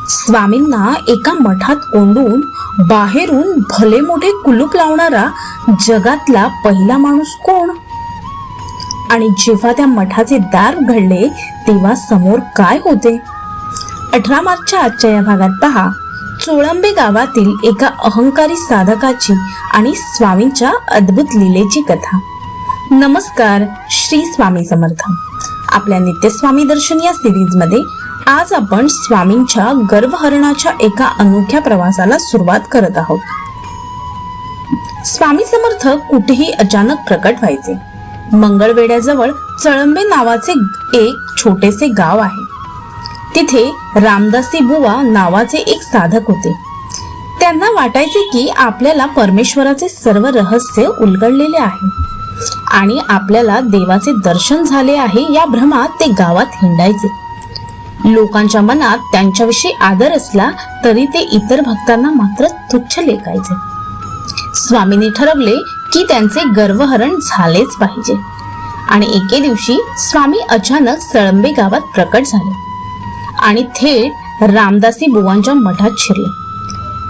स्वामींना एका मठात कोंडून बाहेरून भले मोठे कुलूप लावणारा जगातला पहिला माणूस कोण? आणि जेव्हा त्या मठाचे दार उघडले तेव्हा समोर काय होते? 18 मार्चच्या आजच्या या भागात पहा चोळंबे गावातील एका अहंकारी साधकाची आणि स्वामींच्या अद्भुत लीलेची कथा. नमस्कार, श्री स्वामी समर्थ. आपल्या नित्यस्वामी दर्शन या सिरीज मध्ये आज आपण स्वामींच्या गर्भहरणाच्या एका अनोख्या प्रवासाला सुरुवात करत आहोत. स्वामी समर्थ कुठेही अचानक प्रकट व्हायचे. मंगळवेढ्याजवळ चळंबे नावाचे एक छोटेसे गाव आहे. तिथे रामदासी बुवा नावाचे एक साधक होते. त्यांना वाटायचे की आपल्याला परमेश्वराचे सर्व रहस्य उलगडलेले आहे आणि आपल्याला देवाचे दर्शन झाले आहे या भ्रमात ते गावात हिंडायचे. लोकांच्या मनात त्यांच्याविषयी आदर असला तरी ते इतर भक्तांना मात्र तुच्छ लेखायचे. स्वामींनी ठरवले की त्यांचे गर्भहरण झालेच पाहिजे आणि एके दिवशी स्वामी अचानक चळंबे गावात प्रकट झाले आणि थेट रामदासी बुवांच्या मठात शिरले.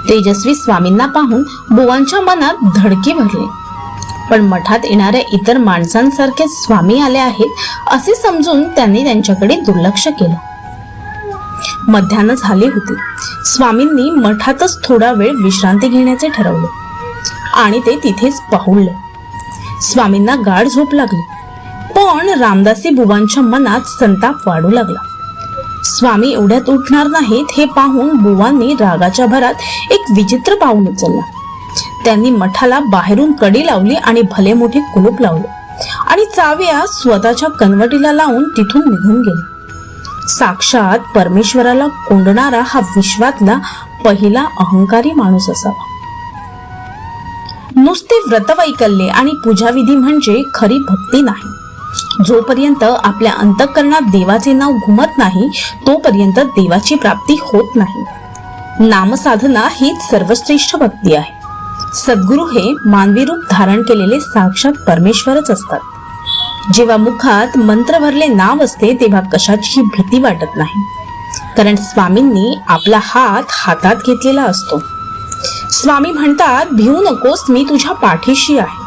तेजस्वी स्वामींना पाहून बुवांच्या मनात धडकी भरली, पण मठात येणाऱ्या इतर माणसांसारखे स्वामी आले आहेत असे समजून त्यांनी त्यांच्याकडे दुर्लक्ष केलं. मध्यान्ह झाली होती. स्वामींनी मठातच थोडा वेळ विश्रांती घेण्याचे ठरवले आणि ते तिथेच पाहुणले. स्वामींना गाढ झोप लागली, पण रामदासी बुवांच्या मनात संताप वाढू लागला. स्वामी एवढ्यात उठणार नाहीत हे पाहून बुवांनी रागाच्या भरात एक विचित्र पाऊल उचलला. त्यांनी मठाला बाहेरून कडी लावली आणि भले मोठे कुलूप लावले आणि चाव्या स्वतःच्या कनवटीला लावून तिथून निघून गेले. साक्षात परमेश्वराला कोंडणारा हा विश्वातला पहिला अहंकारी माणूस असावा. नुसते व्रतवैकल्ये आणि पूजाविधी म्हणजे खरी भक्ती नाही. जोपर्यंत आपल्या अंतःकरणात देवाचे नाव घुमत नाही तोपर्यंत देवाची प्राप्ती होत नाही. नामसाधना हीच सर्वश्रेष्ठ भक्ती आहे. सद्गुरू हे मानवी रूप धारण केलेले साक्षात परमेश्वरच असतात. जेव्हा मुखात मंत्र भरले नाव असते तेव्हा कशाची भीती वाटत नाही, कारण स्वामींनी आपला हात हातात घेतलेला असतो. स्वामी म्हणतात, भिवू नकोस, मी तुझ्या पाठीशी आहे.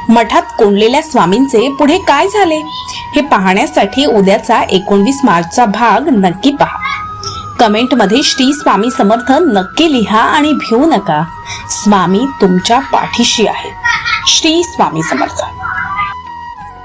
मठात कोंडलेल्या स्वामींचे पुढे काय झाले हे पाहण्यासाठी उद्याचा 19 मार्चचा भाग नक्की पहा. कमेंटमध्ये श्री स्वामी समर्थ नक्की लिहा आणि भिवू नका. स्वामी तुमच्या पाठीशी आहे. श्री स्वामी समर्थ.